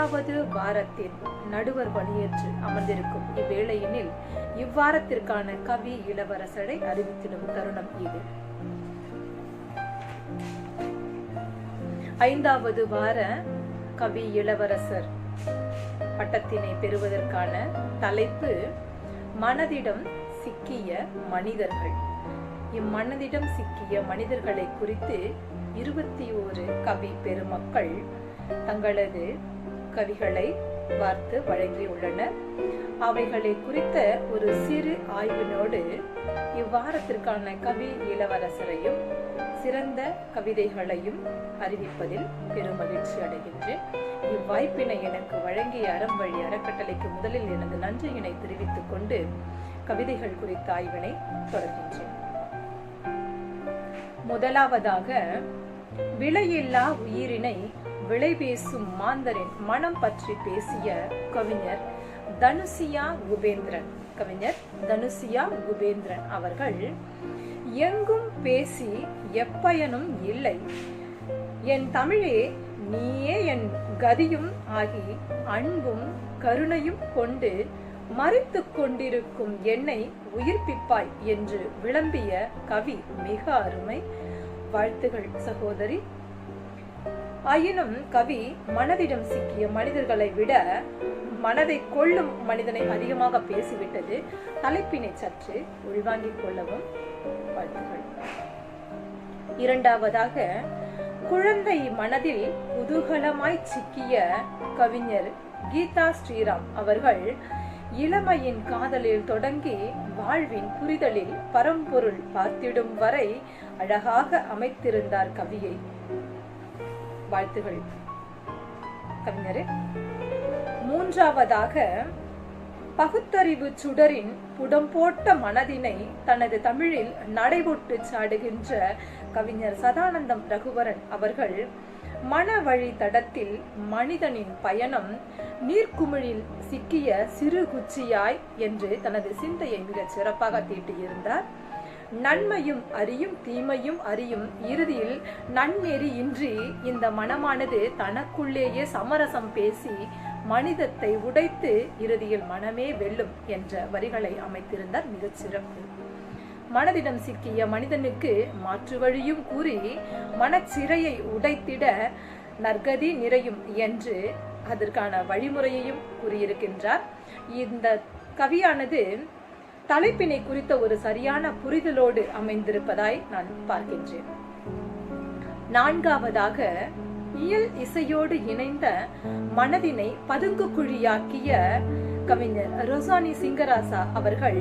6வது வாரத்தின் நடுவர் பணியேற்று அமர்ந்திருக்கும் இவ்வேளையினில் இவ்வாரத்திற்கான கவி இளவரசரை அறிவித்திடும் தருணம் இது. 5வது வார கவி இளவரசர் பட்டத்தினை பெறுவதற்கான தலைப்பு மனதிடம் சிக்கிய மனிதர்கள். இம்மனதிடம் சிக்கிய மனிதர்களை குறித்து 21 கவி பெருமக்கள் தங்களது கவிகளை வார்த்து வழங்கியுள்ளனர். அவைகளை குறித்த ஒரு சிறு ஆய்வினோடு இவ்வாரத்திற்கான கவி இளவரசரையும் சிறந்த கவிதைகளையும் அறிவிப்பதில் பெருமகிழ்ச்சி அடைகின்றேன். இவ்வாய்ப்பினை எனக்கு வழங்கிய அறம்வழி அறக்கட்டளைக்கு முதலில் எனது நன்றியினை தெரிவித்துக் கொண்டு கவிதைகள் குறித்த ஆய்வினை தொடர்கின்றேன். முதலாவதாக, விலையில்லா உயிரினை விலை பேசும் மாந்தரின் மனம் பற்றி பேசிய கவிஞர் தனுசியா குபேந்திரன் அவர்கள், எங்கும் பேசி எப்பயனும் இல்லை, என் தமிழே நீயே என் கதியும் ஆகி அன்பும் கருணையும் கொண்டு மறித்து கொண்டிருக்கும் என்னை உயிர்ப்பிப்பாய் என்று விளம்பிய கவி மிக அருமை. வாழ்த்துகள் சகோதரி. ஆயினும் கவி மனதிடம் சிக்கிய மனிதர்களை விட மனதை கொள்ளும் மனிதனை அதிகமாக பேசிவிட்டது. தலைப்பினை சற்று உள்வாங்கிக் கொள்ளவும் வாழ்த்துகள். இரண்டாவதாக, குழந்தை மனதில் குதூகலமாய் சிக்கிய கவிஞர் கீதா ஸ்ரீராம் அவர்கள் இளமையின் காதலில் தொடங்கி வாழ்வின் புரிதலில் பரம்பொருள் பார்த்திடும் வரை அழகாக அமைத்திருந்தார் கவியை. வாழ்த்துகள் கவிஞரே. மூன்றாவதாக, பகுத்தறிவு சுடரின் புடம் போட்ட மனதினை தனது தமிழில் நடைபோட்டு சாடுகின்ற கவிஞர் சதானந்தம் ரகுவரன் அவர்கள், மன வழி தடத்தில் மனிதனின் பயணம் நீர்க்குமிழில் சிக்கிய சிறு குச்சியாய் என்று தனது சிந்தையை மிகச் சிறப்பாக தீட்டியிருந்தார். நன்மையும் அறியும் தீமையும் அறியும், இறுதியில் நன்னெறி இன்றி இந்த மனமானது தனக்குள்ளேயே சமரசம் பேசி மனிதத்தை உடைத்து இறுதியில் மனமே வெல்லும் என்ற வரிகளை அமைத்திருந்தார். மிகச் சிறப்பு. மனதிடம் சிக்கிய மனிதனுக்கு மாற்று வழியும் கூறி மனச்சிறையை உடைத்திட நற்கதி நிறையும் என்று அதற்கான வழிமுறையையும் கூறியிருக்கின்றார். இந்த கவியானது தலைப்பினை குறித்த ஒரு சரியான புரிதலோடு அமைந்திருப்பதாய் நான் பார்க்கின்றேன். நான்காவதாக, இயல் இசையோடு இணைந்த மனதினை பதுங்கு குழியாக்கிய கவிஞர் ரொசானி சிங்கராசா அவர்கள்,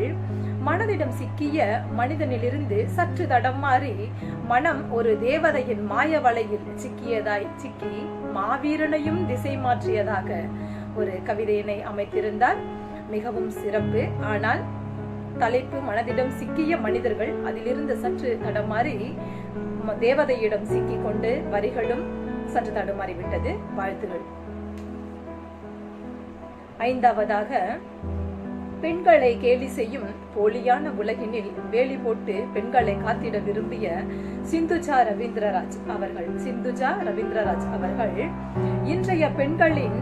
மனதிடம் சிக்கிய மனிதனிலிருந்து சற்று தடம் மாறி மனம் ஒரு தேவதையின் மாய வலையில் சிக்கி மாவீரனையும் திசை மாற்றியதாக ஒரு கவிதையினை அமைத்திருந்தார். மிகவும் சிறப்பு. ஆனால் தலைப்பு மனதிடம் சிக்கிய மனிதர்கள், அதிலிருந்து சற்று தடமாறி தேவதையிடம் சிக்கிக் கொண்டு வரிகளும் சற்று தடுமாறிவிட்டது. வாழ்த்துகள். ஐந்தாவதாக, பெண்களை கேலி செய்யும் போலியான உலகினில் வேலி போட்டு பெண்களை காத்திட விரும்பிய சிந்துஜா ரவீந்திரராஜ் அவர்கள் இன்றைய பெண்களின்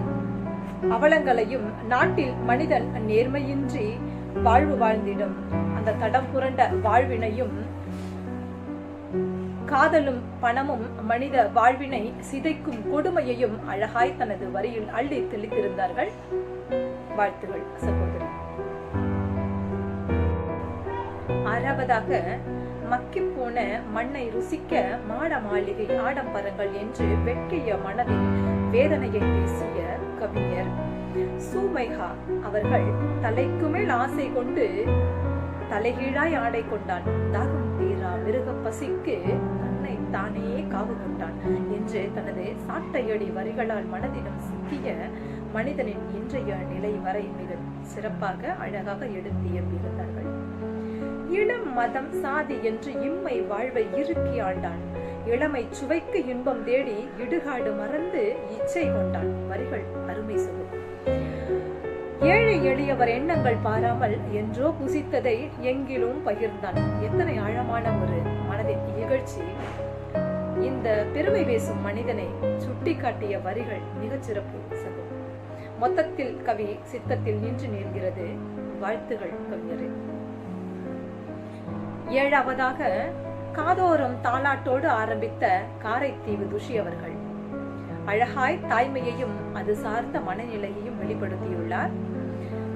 அவலங்களையும் நாட்டில் மனிதன் நேர்மையின்றி வாழ்வு வாழ்ந்திடும் அந்த தடம் புரண்ட வாழ்வினையும் காதலும் பணமும் மனித வாழ்வினை சிதைக்கும் கொடுமையையும் அழகாய் தனது வரியில் அள்ளி தெளித்திருந்தார்கள். வாழ்த்துகள் சகோதரி. ஆறாவதாக, மக்கிப்போன மண்ணை ருசிக்க மாட மாளிகை ஆடம்பரங்கள் என்று வெட்கிய மனதில் வேதனையை பேசிய கவிஞர் சூமைஹா அவர்கள், தலைக்கு மேல் ஆசை கொண்டு தலைகீழாய் ஆடை கொண்டான், தாகம் தீரா மிருக பசிக்கு தன்னை தானே காவு கொண்டான் என்று தனது சாட்டையடி வரிகளால் மனதிடம் சிக்கிய மனிதனின் இன்றைய நிலை வரை மிக சிறப்பாக அழகாக எடுத்து எம்பியிருந்தார்கள். இளம் மதம் சாதி என்று இம்மை வாழ்வை இறுக்கி ஆண்டான், இளமை சுவைக்கு இன்பம் தேடி இடுகாடு மறந்து இச்சை கொண்டான். வரிகள் அருமை சுவை. ஏழை எளியவர் எண்ணங்கள் பாராமல் என்றோ புசித்ததை எங்கிலும் பகிர்ந்தான். எத்தனை ஆழமான ஒரு மனதின் இகழ்ச்சி! இந்த பெருமை பேசும் மனிதனை சுட்டி காட்டிய வரிகள் மிகச் சிறப்பு. மொத்தத்தில் கவி சித்தத்தில் நின்று நிற்கிறது. வாழ்த்துகள் கவிஞரே. ஏழாவதாக காதோறும் தாலாட்டோடு ஆரம்பித்த காரைத்தீவு துஷி அவர்கள் அழகாய் தாய்மையையும் அது சார்ந்த மனநிலையையும் வெளிப்படுத்தியுள்ளார்.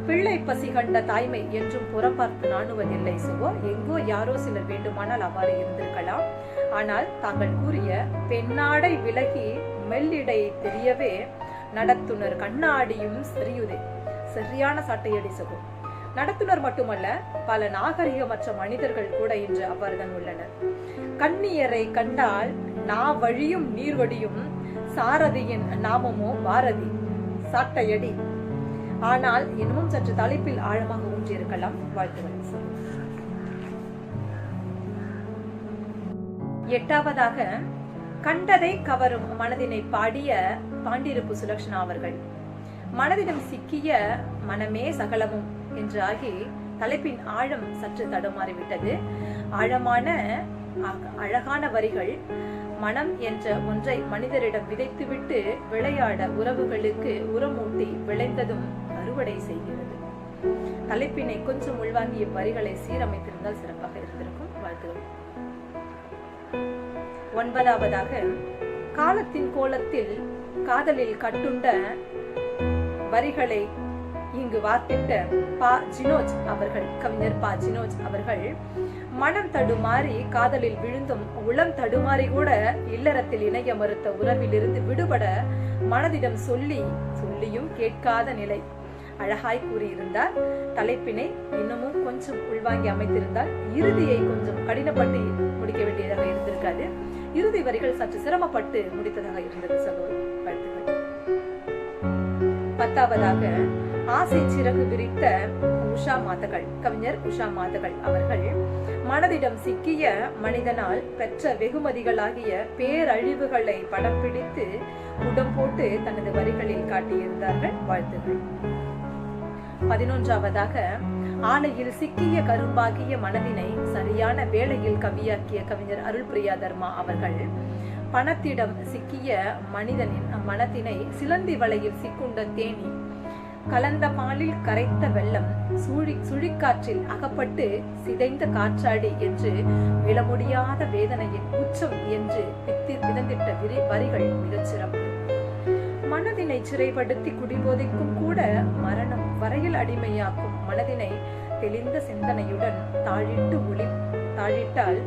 பிள்ளை பசி கண்ட தாய்மை என்றும் புறப்பார்த்து நாணுவதில்லை சுகோ. எங்கோ யாரோ சிலர் வேண்டுமானால் அவ்வாறு இருந்திருக்கலாம். ஆனால் தாங்கள் கூறிய பெண்ணாடை விலகி மெல்லிடை தெரியவே நடத்துனர் கண்ணாடியும் சரியுதே. சரியான சாட்டையடி சுகோ. நடத்துனர் மட்டுமல்ல, பல நாகரிகமற்ற மனிதர்கள் கூட இன்று அவ்வாறுதான் உள்ளனர். கண்ணியரை கண்டால் நா வழியும் நீர்வடியும், சாரதியின் நாமமோ பாரதி. சாட்டையடி. ஆனால் இன்னமும் சற்று தலைப்பில் ஆழமாக ஊன்றியிருக்கலாம். வாழ்த்துக்கள். எட்டாவதாக கண்டதை கவரும் மனதினை பாடிய பாண்டிருப்பு சுலக்ஷனா அவர்கள் மனதிடம் சிக்கிய மனமே சகலமும் என்று ஆகி தலைப்பின் ஆழம் சற்று தடுமாறிவிட்டது. ஆழமான அழகான வரிகள் மனம் என்ற ஒன்றை மனிதரிடம் விதைத்துவிட்டு விளையாட உறவுகளுக்கு உரமூட்டி விளைந்ததும் அறுவடை செய்கிறது. தலைப்பினை கொஞ்சம் உள்வாங்கிய வரிகளை சீரமைத்திருந்தால் சிறப்பாக இருந்திருக்கும். வாழ்த்துகள். ஒன்பதாவதாக காலத்தின் கோலத்தில் காதலில் கட்டுண்ட வரிகளை இங்கு வார்த்திட்ட பா ஜினோஜ் அவர்கள், கவிஞர் பா ஜினோஜ் அவர்கள் மனம் தடுமாறி காதலில் விழுந்தும் உளம் தடுமாறி கூட இல்லறத்தில் இணைய மறுத்த உறவிலிருந்து விடுபட மனதிடம் சொல்லியும் கேட்காத நிலை அழகாய் கூறியிருந்தார். தலைப்பினை இன்னமும் கொஞ்சம் உள்வாங்கி அமைத்திருந்தால் இறுதியை கொஞ்சம் கடினப்பட்டு முடிக்க வேண்டியதாக இருந்திருக்காது. இறுதி வரிகள் சற்று சிரமப்பட்டு முடித்ததாக இருந்தது. வாழ்த்துக்கள். பத்தாவதாக ஆசை சிறகு விரித்த உஷா மாதகள், கவிஞர் உஷா மாதகள் அவர்கள் மனதிடம் சிக்கிய மனிதனால் பெற்ற வெகுமதிகளாகிய பேரழிவுகளை படம் பிடித்து முடம் போட்டு தனது வரிகளில் காட்டியிருந்தார்கள். வாழ்த்துகள். 11ஆவதாக ஆலையில் சிக்கிய கரும்பாகிய மனதினை சரியான வேளையில் கவியாக்கிய கவிஞர் அருள்பிரியா தர்மா அவர்கள் பணத்திடம் சிக்கிய மனிதனின் மனத்தினை சிலந்தி வலையில் சிக்குண்ட தேனி, கலந்த பாலில் கரைத்த வெள்ளம், சுழிக்காற்றில் அகப்பட்டு சிதைந்த காற்றாடி என்று விழ முடியாத வேதனையின் உச்சம் என்று விதந்திட்ட வரிகள் மிகச் சிறப்பு. மனதினை சிறைப்படுத்தி குடிபோதைக்கும் கூட மரணம் வரையில் அடிமையாக்கும் மனதினை தெளிந்த சிந்தனையுடன் தாழிட்டால்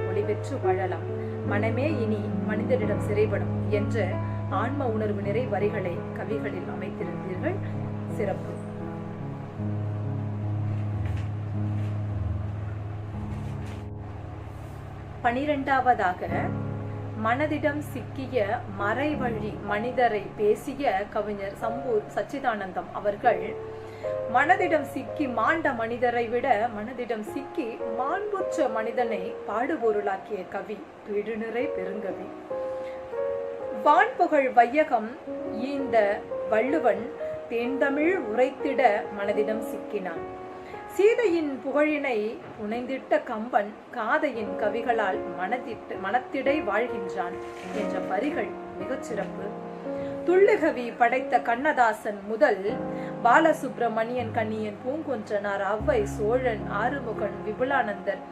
ஒளி பெற்று வாழலாம். மனமே இனி மனிதனிடம் சிறைப்படும் என்ற ஆன்ம உணர்வு நிறை வரிகளை கவிகளில் அமைத்திருந்தீர்கள். சிறப்பு. பனிரெண்டாவதாக மனதிடம் சிக்கிய மறைவழி மனிதரை பேசிய கவிஞர் சம்பூர் சச்சிதானந்தம் அவர்கள் மனதிடம் சிக்கி மாண்ட மனிதரை விட மனதிடம் சிக்கி மாண்புற்ற மனிதனை பாடுபொருளாக்கிய கவி, விடுநிறை பெருங்கவி. வான்புகழ் வையகம் ஈந்த வள்ளுவன் தேன்தமிழ் உரைத்திட மனதிடம் சிக்கினான். சீதையின் புகழினை புனைந்திட்ட கம்பன் காதையின் கவிகளால் மனத்திடை வாழ்கின்றான் என்ற வரிகள் மிகச் சிறப்பு. துள்ளுகவி படைத்த கண்ணதாசன் முதல் பாலசுப்பிரமணியன், கண்ணியன், பூங்குன்றனார், ஔவை, சோழன், ஆறுமுகன், விபுலானந்தர்,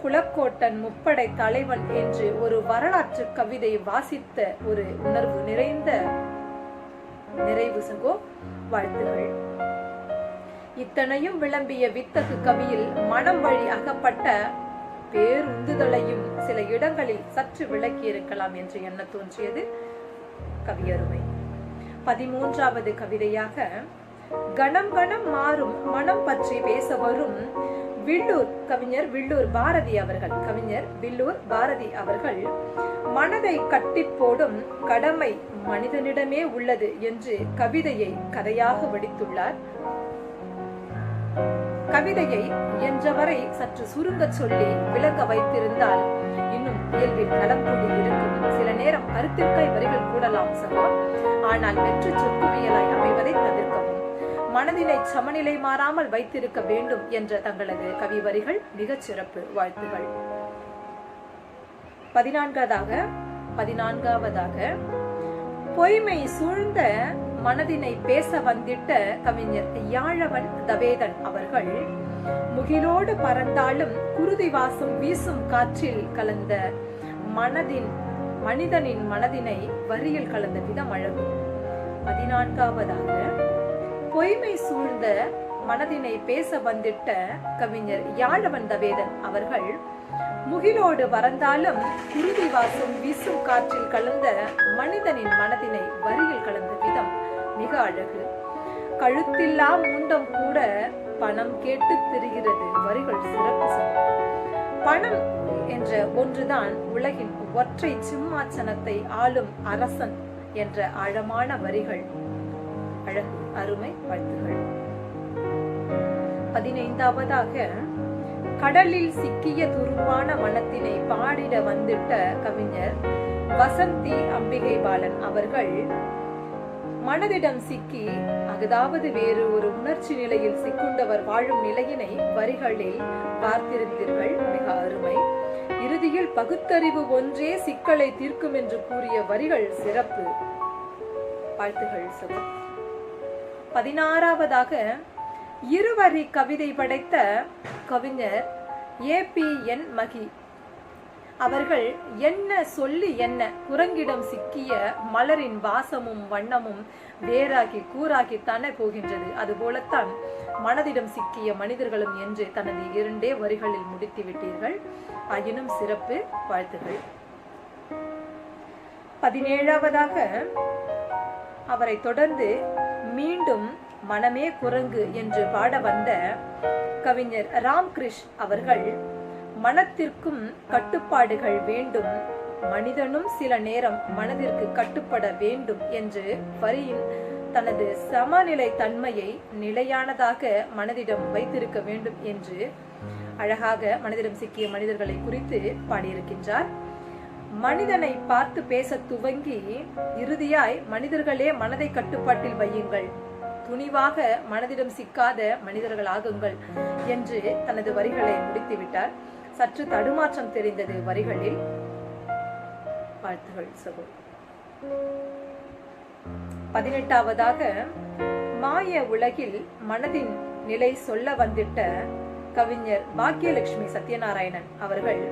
குலக்கோட்டன், முப்படை தலைவன் என்று ஒரு வரலாற்று கவிதை வாசித்த ஒரு உணர்வு நிறைந்த நிறைவு சகோ. வாழ்த்துகள். இத்தனையும் விளம்பிய வித்தகு கவியில் மனம் வழி அகப்பட்ட பேருந்துதலையும் சில இடங்களில் சற்று விளக்கி இருக்கலாம் என்று எண்ண தோன்றியது கவியருமை. 13ஆவது கவிதையாக கணம் கணம் மாறும் மனம் பற்றி பேச வரும் வில்லூர் கவிஞர் வில்லூர் பாரதி அவர்கள், கவிஞர் வில்லூர் பாரதி அவர்கள் மனதை கட்டி போடும் கடமை மனிதனிடமே உள்ளது என்று கவிதையை கதையாக வடித்துள்ளார். கவிதையை இயன்றவரை சற்று சுருங்க சொல்லி விளங்க வைத்திருந்தால் இன்னும் இயல்பில் நலம் கூடி இருக்கும். சில நேரம் கருத்திற்காய் வரிகள் கூடலாம் சகோ. ஆனால் வெற்று சொற்குவியலாய் அமைவதை தவிர்க்கவும் மனதினை சமநிலை மாறாமல் வைத்திருக்க வேண்டும் என்ற தங்களது கவி வரிகள் மிகச் சிறப்பு. வாழ்த்துகள். 14ஆவதாக பொய்மை சூழ்ந்த மனதினை பேச வந்திட்ட கவிஞர் யாழவன் தவேதன் அவர்கள் முகிலோடு பறந்தாலும் குருதி வாசம் வீசும் காற்றில் கலந்த மனிதனின் மனதினை வரியில் கலந்த விதம் அழகு. 14வதாக பொய்மை சூழ்ந்த மனதினை பேச வந்திட்ட கவிஞர் யாழவன் தவேதன் அவர்கள் முகிலோடு பறந்தாலும் குருதி வாசம் வீசும் காற்றில் கலந்த மனிதனின் மனதினை வரியில் கலந்த விதம் மிக அழகு. கழுத்தில்லா மூண்டம் கூட பணம் கேட்டு திரிகிறது. வரிகள் சிறப்பு. பணம் என்ற ஒன்றுதான் உலகின் ஒற்றை சிம்மாசனத்தை ஆளும் அரசன் என்ற ஆழமான வரிகள். அழகு, அருமை, வாழ்த்துகள். 15வதாக கடலில் சிக்கிய துரும்பான மனத்தினை பாடிட வந்திட்ட கவிஞர் வசந்தி அம்பிகை பாலன் அவர்கள் மனதிடம் சிக்கி அதாவது வேறு ஒரு உணர்ச்சி நிலையில் சிக்குண்டவர் வாழும் நிலையினை வரிகளில் பார்த்திருந்தீர்கள். மிக அருமை. இறுதியில் பகுத்தறிவு ஒன்றே சிக்கலை தீர்க்கும் என்று கூறிய வரிகள் சிறப்பு. வாழ்த்துகள் சுப. 16வதாக இருவரி கவிதை படைத்த கவிஞர் APN மகி அவர்கள் என்ன சொல்லி என்ன குரங்கிடம் சிக்கிய மலரின் வாசமும் வண்ணமும் வேறாகி கூறாகி தானே போகின்றது, அதுபோலத்தான் மனதிடம் சிக்கிய மனிதர்களும் என்று தனது 2 வரிகளில் முடித்து விட்டீர்கள். ஆயினும் சிறப்பு. வாழ்த்துகள். 17வதாக அவரை தொடர்ந்து மீண்டும் மனமே குரங்கு என்று பாட வந்த கவிஞர் ராம்கிருஷ் அவர்கள் மனத்திற்கும் கட்டுப்பாடுகள் வேண்டும், மனிதனும் சில நேரம் மனதிற்கு கட்டுப்பட வேண்டும் என்று வரியின் தனது சமநிலை தன்மையை நிலையானதாக மனதிடம் வைத்திருக்க வேண்டும் என்று அழகாக மனதிடம் சிக்கிய மனிதர்களை குறித்து பாடியிருக்கின்றார். மனிதனை பார்த்து பேச துவங்கி இறுதியாய் மனிதர்களே மனதை கட்டுப்பாட்டில் வையுங்கள், துணிவாக மனதிடம் சிக்காத மனிதர்களாகுங்கள் என்று தனது வரிகளை முடித்துவிட்டார். சற்று தடுமாற்றம் தெரிந்தது வரிகளில். வாழ்த்துகள் சகோ. 18வதாக மாய உலகில் மனதின் நிலை சொல்ல வந்திட்ட கவிஞர் பாக்கியலட்சுமி சத்யநாராயணன் அவர்கள்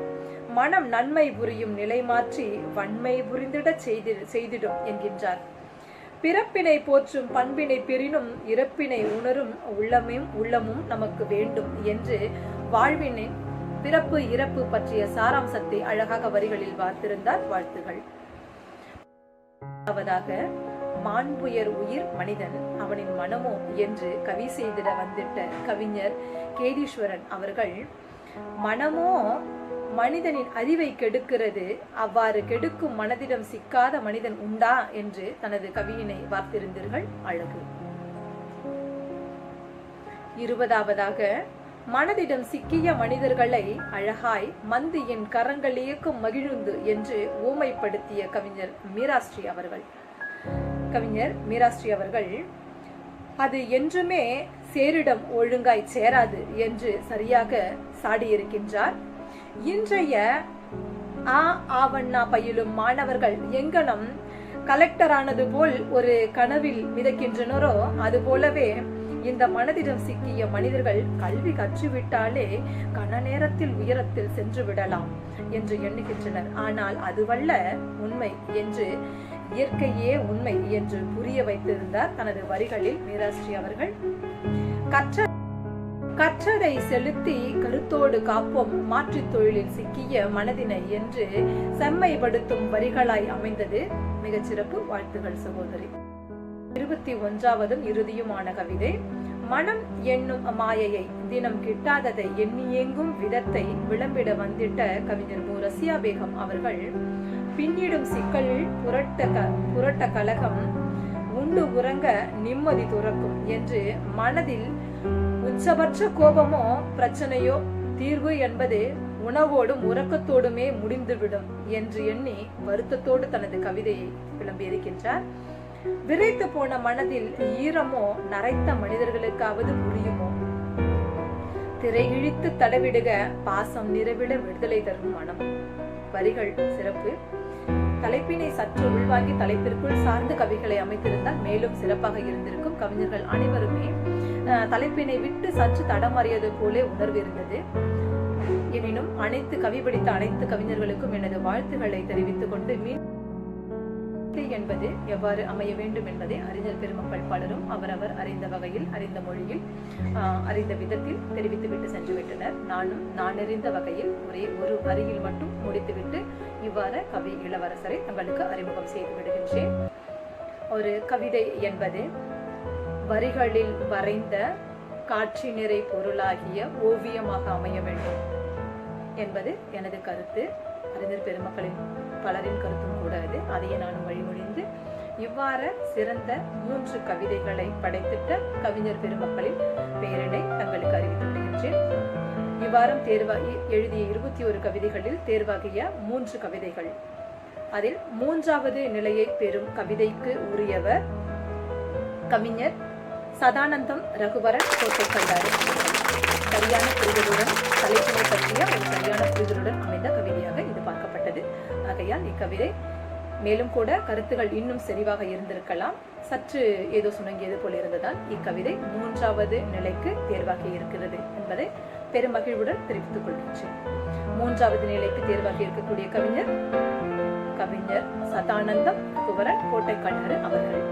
மனம் நன்மை புரியும் நிலை மாற்றி வன்மை புரிந்திட செய்திடும் என்கின்றார். பிறப்பினை போற்றும் பண்பினை பெறினும் இறப்பினை உணரும் உள்ளமும் நமக்கு வேண்டும் என்று வாழ்வினின் பிறப்பு இறப்பு பற்றிய சாராம்சத்தை அழகாக வரிகளில் பார்த்திருந்தார். வாழ்த்துகள். மாண்புயர் உயிர் மனிதன் அவனின் மனமோ என்று கவி செய்திட வந்திட்ட கவிஞர் கேதீஸ்வரன் அவர்கள் மனமோ மனிதனின் அறிவை கெடுக்கிறது, அவ்வாறு கெடுக்கும் மனதிடம் சிக்காத மனிதன் உண்டா என்று தனது கவியினை பார்த்திருந்தீர்கள். அழகு. 20வதாக மனதிடம் சிக்கிய மனிதர்களை அழகாய் மந்தியின் கரங்களியக்கும் மகிழுந்து என்று ஊமைப்படுத்திய கவிஞர் மீராஸ்ரீ அவர்கள் அது என்றுமே சேரிடம் ஒழுங்காய் சேராது என்று சரியாக சாடியிருக்கின்றார். இன்றைய ஆவண்ணா பயிலும் மாணவர்கள் எங்கனம் கலெக்டரானது போல் ஒரு கனவில் மிதக்கின்றனரோ அதுபோலவே இந்த மனதிடம் சிக்கிய மனிதர்கள் கல்வி கற்றுவிட்டாலே கன நேரத்தில் உயரத்தில் சென்று விடலாம் என்று எண்ணுகின்றனர். ஆனால் அதுவல்ல உண்மை என்று, இயற்கையே உண்மை என்று புரிய வைத்திருந்தார் தனது வரிகளில் மீராஸ்ரீ அவர்கள். கற்றதை செலுத்தி கருத்தோடு காப்போம் மாற்றுத் தொழிலில் சிக்கிய மனதினை என்று செம்மைப்படுத்தும் வரிகளாய் அமைந்தது. மிகச்சிறப்பு. வாழ்த்துகள் சகோதரி. 21வது இறுதியுமான கவிதை. மனம் என்னும் மாயையை தினம் கிட்டாததை எண்ணியேங்கும் விதத்தை விளம்பிட வந்திட்ட கவிஞர் மு. ரசியா பேகம் அவர்கள் பின்னிடும் சிக்கல் புரட்ட கலகம் உண்டு உறங்க நிம்மதி துறக்கும் என்று மனதில் உச்சபட்ச கோபமோ பிரச்சனையோ தீர்வு என்பது உணவோடும் உறக்கத்தோடுமே முடிந்துவிடும் என்று எண்ணி வருத்தத்தோடு தனது கவிதையை விளம்பியிருக்கின்றார். விரைத்து போன மனதில் ஈரமோ நரைத்த மனிதர்களுக்காவது புரியுமோ? திரையிழித்து தடவிடுக பாசம் நிறைவிட விடுதலை தரும் மனம். வரிகள் சிறப்பு. தலைப்பினை சற்று உள்வாங்கி தலைப்பிற்குள் சார்ந்து கவிகளை அமைத்திருந்தால் மேலும் சிறப்பாக இருந்திருக்கும். கவிஞர்கள் அனைவருமே தலைப்பினை விட்டு சற்று தடமாறியது போல உணர்வு இருந்தது. எனினும் கவி படித்த அனைத்து கவிஞர்களுக்கும் எனது வாழ்த்துக்களை தெரிவித்துக் கொண்டு என்பது எவ்வாறு அமைய வேண்டும் என்பதை அறிஞர் பெருமக்கள் பலரும் அவரவர் அறிந்த வகையில், அறிந்த மொழியில், அறிந்த விதத்தில் தெரிவித்துவிட்டு சென்று விட்டனர். நான் அறிந்த வகையில் ஒரே ஒரு வரியில் மட்டும் முடித்துவிட்டு இவ்வாறு கவி இளவரசரை தங்களுக்கு அறிமுகம் செய்து விடுகின்றேன். ஒரு கவிதை என்பது வரிகளில் வரைந்த காட்சி நிறை பொருளாகிய ஓவியமாக அமைய வேண்டும் என்பது எனது கருத்து. அறிஞர் பெருமக்களின் பலரின் கருத்தும் கூட அது. அதையே நானும் வழிமொழிந்து இவ்வாறு சிறந்த 3 கவிதைகளை படைத்திட்ட கவிஞர் பெருமக்களின் பெயரினை தங்களுக்கு அறிவித்து விடுகின்றேன். இவ்வாரம் எழுதிய 21 கவிதைகளில் தேர்வாகிய 3 கவிதைகள். அதில் 3வது நிலையை பெறும் கவிதைக்கு உரியவர் கவிஞர் சதானந்தம் ரகுவரன் கோட்டைக்கல்லாறு. சரியான புரிதலுடன், தலைப்பினை பற்றிய ஒரு சரியான புரிதலுடன் அமைந்த கவிதையாக இது பார்க்கப்பட்டது. ஆகையால் இக்கவிதை மேலும் கூட கருத்துகள் இன்னும் செறிவாக இருந்திருக்கலாம். சற்று ஏதோ சுணங்கியது போல இருந்ததால் இக்கவிதை 3வது நிலைக்கு தேர்வாகி இருக்கிறது என்பதை பெருமகிழ்வுடன் தெரிவித்துக் கொள்கின்றேன். 3வது நிலைக்கு தேர்வாகி இருக்கக்கூடிய கவிஞர் சதானந்தம் ரகுவரன் கோட்டைக்கல்லாறு அவர்கள்.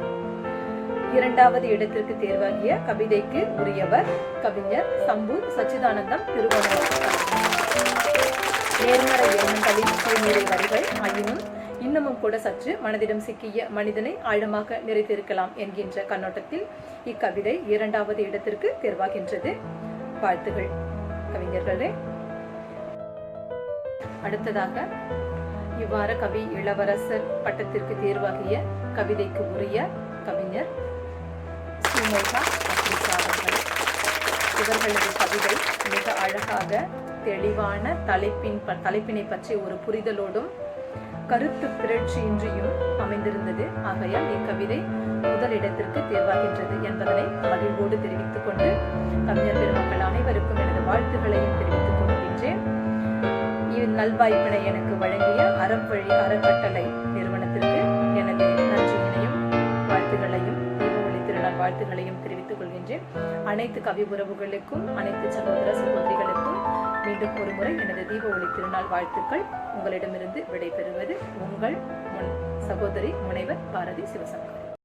2வது இடத்திற்கு தேர்வாகிய கவிதைக்கு உரியவர் கவிஞர் சம்பூர் சச்சிதானந்தம் திருவண்ணாமலை. நேர்மறை எண்ணங்களின் சூழ்நிலை வரிகள் ஆயினும் இன்னமும் கூட சற்று மனதிடம் சிக்கிய மனிதனை ஆழமாக நிறைத்திருக்கலாம் என்கின்ற கண்ணோட்டத்தில் இக்கவிதை 2வது இடத்திற்கு தேர்வாகின்றது. வாழ்த்துகள் கவிஞர்களே. அடுத்ததாக இவ்வாறு கவி இளவரசர் பட்டத்திற்கு தேர்வாகிய கவிதைக்கு உரிய கவிஞர் இவர்களது கவிதை மிக அழகாக தெளிவான தலைப்பினை பற்றி ஒரு புரிதலோடும் கருத்து பிறழ்ச்சியின்றியும் அமைந்திருந்தது. ஆகையால் இக்கவிதை முதலிடத்திற்கு தேர்வாகின்றது என்பதனை மகிழ்வோடு தெரிவித்துக் கொண்டு கவிஞர் பெருமக்கள் அனைவருக்கும் எனது வாழ்த்துக்களையும் தெரிவித்துக் கொள்கின்றேன். நல்வாய்ப்பினை எனக்கு வழங்கிய அறவழி அறக்கட்டளை நிறுவனத்திற்கு எனது நன்றியினையும் வாழ்த்துக்களையும் வாழ்த்துக்களையும் தெரிவித்துக் கொள்கின்றேன். அனைத்து கவி உறவுகளுக்கும், அனைத்து சகோதர சகோதரிகளுக்கும் மீண்டும் ஒரு முறை எனது தீப ஒளி திருநாள் வாழ்த்துக்கள். உங்களிடமிருந்து விடைபெறுவது உங்கள் சகோதரி முனைவர் பாரதி சிவசங்கர்.